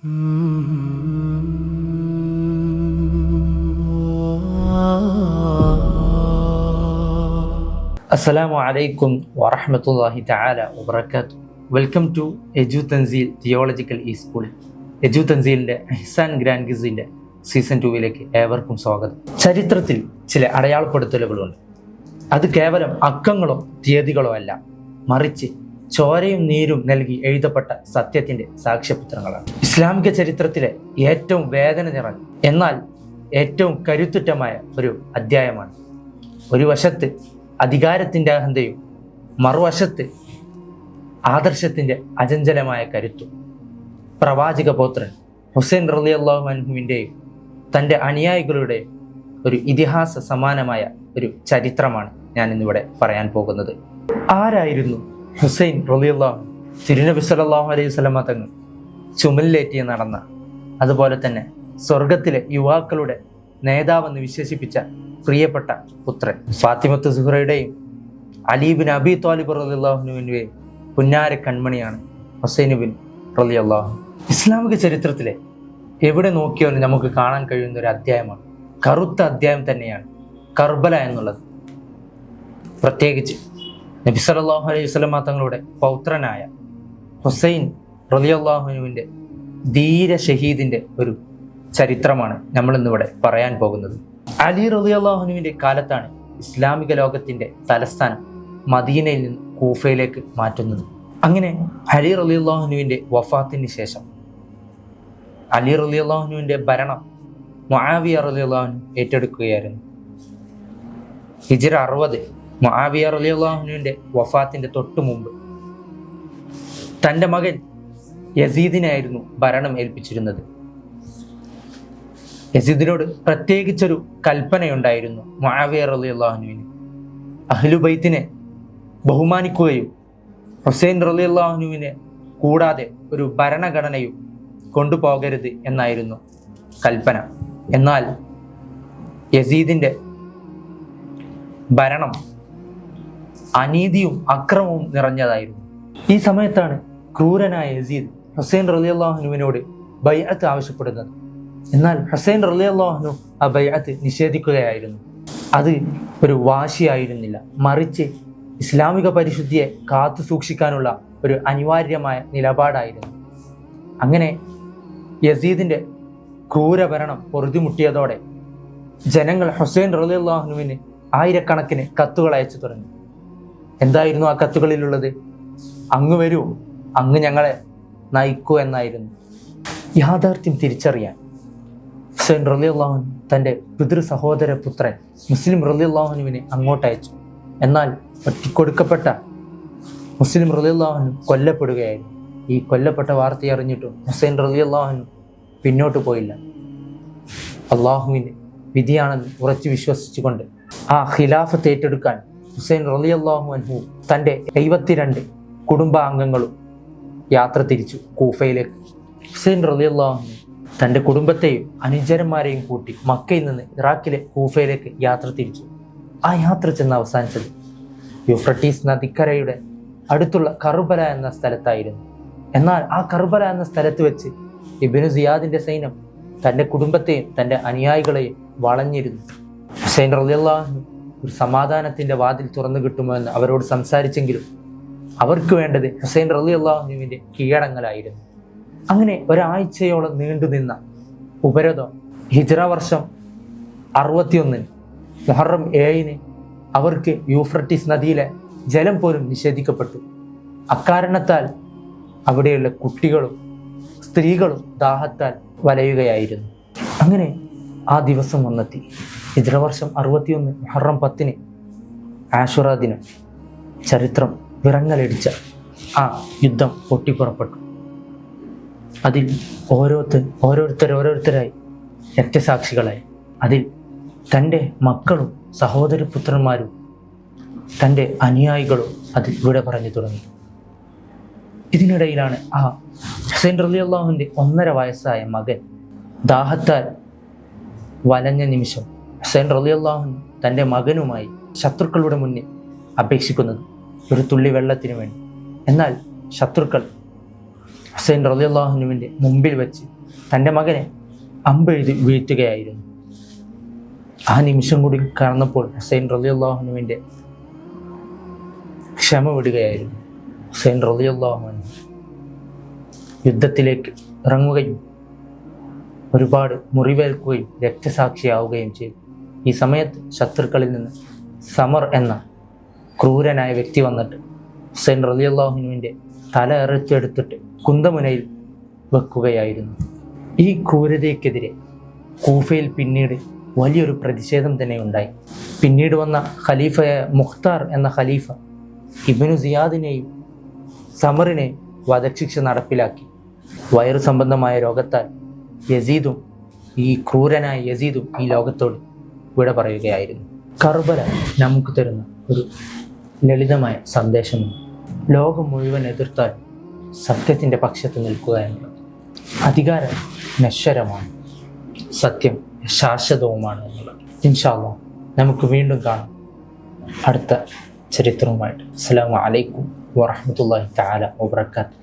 അസ്സലാമു അലൈക്കും വറഹ്മത്തുള്ളാഹി തആല വബറകാതുഹു. വെൽക്കം ടു എജു തൻസീൽ തിയോളജിക്കൽ ഈ സ്കൂൾ. എജു തൻസീലിൻ്റെ ഇഹ്സാൻ ഗ്രാൻഡ് ക്വിസിൻ്റെ സീസൺ 2 ഏവർക്കും സ്വാഗതം. ചരിത്രത്തിൽ ചില അടയാളപ്പെടുത്തലുകളുണ്ട്. അത് കേവലം അക്കങ്ങളോ തീയതികളോ അല്ല, മറിച്ച് ചോരയും നീരും നൽകി എഴുതപ്പെട്ട സത്യത്തിൻ്റെ സാക്ഷ്യപത്രങ്ങളാണ്. ഇസ്ലാമിക ചരിത്രത്തിലെ ഏറ്റവും വേദന നിറഞ്ഞ എന്നാൽ ഏറ്റവും കരുത്തുറ്റമായ ഒരു അധ്യായമാണ്. ഒരു വശത്ത് അധികാരത്തിൻ്റെ അഹന്തയും മറുവശത്ത് ആദർശത്തിൻ്റെ അചഞ്ചലമായ കരുത്തും. പ്രവാചക പൗത്രൻ ഹുസൈൻ റളിയല്ലാഹു അൻഹുവിൻ്റെയും തൻ്റെ അനുയായികളുടെയും ഒരു ഇതിഹാസ സമാനമായ ഒരു ചരിത്രമാണ് ഞാൻ ഇന്നിവിടെ പറയാൻ പോകുന്നത്. ആരായിരുന്നു ഹുസൈൻ റളിയല്ലാഹു? തിരുനബി സല്ലല്ലാഹു അലൈഹി വസല്ലമ തങ്ങൾ ചുമലിലേറ്റി നടന്ന, അതുപോലെ തന്നെ സ്വർഗത്തിലെ യുവാക്കളുടെ നേതാവെന്ന് വിശേഷിപ്പിച്ച പ്രിയപ്പെട്ട പുത്രൻ. ഫാത്തിമത്ത് സുഹറയുടെയും അലി ബിൻ അബി ത്വാലിബ് റളിയല്ലാഹുവിൻ്റെയും പുന്നാര കൺമണിയാണ് ഹുസൈൻ ബിൻ റളിയല്ലാഹു. ഇസ്ലാമിക ചരിത്രത്തിലെ എവിടെ നോക്കിയാലും നമുക്ക് കാണാൻ കഴിയുന്ന ഒരു അധ്യായമാണ്, കറുത്ത അധ്യായം തന്നെയാണ് കർബല എന്നുള്ളത്. പ്രത്യേകിച്ച് നബി സല്ലല്ലാഹു അലൈഹി വസല്ലമ തങ്ങളുടെ പൗത്രനായ ഹുസൈൻ റളിയല്ലാഹുവിൻ്റെ ധീര ഷഹീദിൻ്റെ ഒരു ചരിത്രമാണ് നമ്മളിന്നിവിടെ പറയാൻ പോകുന്നത്. അലി റളിയല്ലാഹുവിൻ്റെ കാലത്താണ് ഇസ്ലാമിക ലോകത്തിൻ്റെ തലസ്ഥാനം മദീനയിൽ നിന്ന് കൂഫയിലേക്ക് മാറ്റുന്നത്. അങ്ങനെ അലി റളിയല്ലാഹുവിൻ്റെ വഫാത്തിന് ശേഷം അലി റളിയല്ലാഹുവിൻ്റെ ഭരണം മുആവിയ റളിയല്ലാഹു ഏറ്റെടുക്കുകയായിരുന്നു. ഹിജ്റ 60 മുആവിയ റളിയല്ലാഹുവിൻ്റെ വഫാത്തിൻ്റെ തൊട്ടു മുമ്പ് തൻ്റെ മകൻ യസീദിനായിരുന്നു ഭരണം ഏൽപ്പിച്ചിരുന്നത്. യസീദിനോട് പ്രത്യേകിച്ചൊരു കൽപ്പനയുണ്ടായിരുന്നു മുആവിയ റളിയല്ലാഹുവിന്. അഹ്ലുബൈത്തിനെ ബഹുമാനിക്കുകയും ഹുസൈൻ റളിയല്ലാഹുവിനെ കൂടാതെ ഒരു ഭരണഘടനയും കൊണ്ടുപോകരുത് എന്നായിരുന്നു കൽപ്പന. എന്നാൽ യസീദിൻ്റെ ഭരണം അനീതിയും അക്രമവും നിറഞ്ഞതായിരുന്നു. ഈ സമയത്താണ് ക്രൂരനായ യസീദ് ഹുസൈൻ റളിയല്ലാഹുവിനോട് ബൈഅത്ത് ആവശ്യപ്പെടുന്നത്. എന്നാൽ ഹുസൈൻ റളിയല്ലാഹു ആ ബൈഅത്ത് നിഷേധിക്കുകയായിരുന്നു. അത് ഒരു വാശിയായിരുന്നില്ല, മറിച്ച് ഇസ്ലാമിക പരിശുദ്ധിയെ കാത്തു സൂക്ഷിക്കാനുള്ള ഒരു അനിവാര്യമായ നിലപാടായിരുന്നു. അങ്ങനെ യസീദിൻ്റെ ക്രൂരഭരണം പൊറുതിമുട്ടിയതോടെ ജനങ്ങൾ ഹുസൈൻ റളിയല്ലാഹുവിന് ആയിരക്കണക്കിന് കത്തുകൾ അയച്ചു തുടങ്ങി. എന്തായിരുന്നു ആ കത്തുകളിലുള്ളത്? അങ്ങ് വരൂ, അങ്ങ് ഞങ്ങളെ നയിക്കൂ എന്നായിരുന്നു. യാഥാർത്ഥ്യം തിരിച്ചറിയാൻ ഹുസൈൻ റളിയല്ലാഹു തൻ്റെ പിതൃ സഹോദര പുത്രൻ മുസ്ലിം റളിയല്ലാഹുവിനെ അങ്ങോട്ടയച്ചു. എന്നാൽ ഒറ്റിക്കൊടുക്കപ്പെട്ട മുസ്ലിം റളിയല്ലാഹു കൊല്ലപ്പെടുകയായിരുന്നു. ഈ കൊല്ലപ്പെട്ട വാർത്ത അറിഞ്ഞിട്ടും ഹുസൈൻ റളിയല്ലാഹു പിന്നോട്ട് പോയില്ല. അള്ളാഹുവിൻ്റെ വിധിയാണെന്ന് ഉറച്ചു വിശ്വസിച്ചുകൊണ്ട് ആ ഖിലാഫത്ത് ഏറ്റെടുക്കാൻ ഹുസൈൻ റളിയല്ലാഹു അൻഹു തൻ്റെ 72 കുടുംബാംഗങ്ങളും യാത്ര തിരിച്ചു കൂഫയിലേക്ക്. ഹുസൈൻ റളിയല്ലാഹു തൻ്റെ കുടുംബത്തെയും അനുചരന്മാരെയും കൂട്ടി മക്കയിൽ നിന്ന് ഇറാഖിലെ കൂഫയിലേക്ക് യാത്ര തിരിച്ചു. ആ യാത്ര ചെന്ന് അവസാനിച്ചത് യൂഫ്രട്ടീസ് നദിക്കരയുടെ അടുത്തുള്ള കർബല എന്ന സ്ഥലത്തായിരുന്നു. എന്നാൽ ആ കർബല എന്ന സ്ഥലത്ത് വെച്ച് ഇബ്നു സിയാദിൻ്റെ സൈന്യം തൻ്റെ കുടുംബത്തെയും തൻ്റെ അനുയായികളെയും വളഞ്ഞിരുന്നു. ഹുസൈൻ റളിയല്ലാഹു ഒരു സമാധാനത്തിൻ്റെ വാതിൽ തുറന്നു കിട്ടുമോ എന്ന് അവരോട് സംസാരിച്ചെങ്കിലും അവർക്ക് വേണ്ടത് ഹുസൈൻ റളിയല്ലാഹുവിൻ്റെ കീഴടങ്ങലായിരുന്നു. അങ്ങനെ ഒരാഴ്ചയോളം നീണ്ടുനിന്ന ഉപരോധം ഹിജ്റ വർഷം 61 മുഹറം 7 അവർക്ക് യൂഫ്രട്ടീസ് നദിയിലെ ജലം പോലും നിഷേധിക്കപ്പെട്ടു. അക്കാരണത്താൽ അവിടെയുള്ള കുട്ടികളും സ്ത്രീകളും ദാഹത്താൽ വലയുകയായിരുന്നു. അങ്ങനെ ആ ദിവസം വന്നെത്തി. ഹിജ്റ വർഷം 61 മുഹറം 10 ആശുറ ദിനം ചരിത്രം വിറങ്ങലടിച്ച ആ യുദ്ധം പൊട്ടിപ്പുറപ്പെട്ടു. അതിൽ ഓരോരുത്തരായി രക്തസാക്ഷികളായി. അതിൽ തൻ്റെ മക്കളും സഹോദരപുത്രന്മാരും തൻ്റെ അനുയായികളും അതിൽ ഇവിടെ പറഞ്ഞു തുടങ്ങി. ഇതിനിടയിലാണ് ആ ഹുസൈൻ റളിയല്ലാഹുവിൻ്റെ 1.5 വയസ്സായ മകൻ ദാഹത്താൽ വലഞ്ഞ നിമിഷം ഹുസൈൻ റളിയല്ലാഹു തൻ്റെ മകനുമായി ശത്രുക്കളുടെ മുന്നിൽ അപേക്ഷിക്കുന്നത് ഒരു തുള്ളി വെള്ളത്തിന് വേണ്ടി. എന്നാൽ ശത്രുക്കൾ ഹുസൈൻ റളിയല്ലാഹുവിൻ്റെ മുമ്പിൽ വെച്ച് തൻ്റെ മകനെ അമ്പെഴുതി വീഴ്ത്തുകയായിരുന്നു. ആ നിമിഷം കൂടി കടന്നപ്പോൾ ഹുസൈൻ റളിയല്ലാഹുവിൻ്റെ ക്ഷമ വിടുകയായിരുന്നു. ഹുസൈൻ റളിയല്ലാഹു അൻഹു യുദ്ധത്തിലേക്ക് ഇറങ്ങുകയും ഒരുപാട് മുറിവേൽക്കുകയും രക്തസാക്ഷിയാവുകയും ചെയ്തു. ഈ സമയത്ത് ശത്രുക്കളിൽ നിന്ന് സമർ എന്ന ക്രൂരനായ വ്യക്തി വന്നിട്ട് ഹുസൈൻ റളിയല്ലാഹുവിൻ്റെ തല എറിച്ചെടുത്തിട്ട് കുന്തമുനയിൽ വെക്കുകയായിരുന്നു. ഈ ക്രൂരതയ്ക്കെതിരെ കൂഫയിൽ പിന്നീട് വലിയൊരു പ്രതിഷേധം തന്നെ ഉണ്ടായി. പിന്നീട് വന്ന ഖലീഫയായ മുഖ്താർ എന്ന ഖലീഫ ഇബ്നു സിയാദിനെയും സമറിനെയും വധശിക്ഷ നടപ്പിലാക്കി. വയറു സംബന്ധമായ രോഗത്താൽ യസീദും ഈ ക്രൂരനായ യസീദും ഈ ലോകത്തോട് വിട പറയുകയായിരുന്നു. കർബല നമുക്ക് തരുന്ന ഒരു ലളിതമായ സന്ദേശമുണ്ട്. ലോകം മുഴുവൻ എതിർത്താൽ സത്യത്തിൻ്റെ പക്ഷത്ത് നിൽക്കുക എന്നുള്ളത്. അധികാരം നശ്വരമാണ്, സത്യം ശാശ്വതവുമാണ് എന്നുള്ളത്. ഇൻഷാ അല്ലാഹ് നമുക്ക് വീണ്ടും കാണാം അടുത്ത ചരിത്രവുമായിട്ട്. അസ്സലാമു അലൈക്കും വറഹ്മത്തുള്ളാഹി തആല വബറകാതുഹു.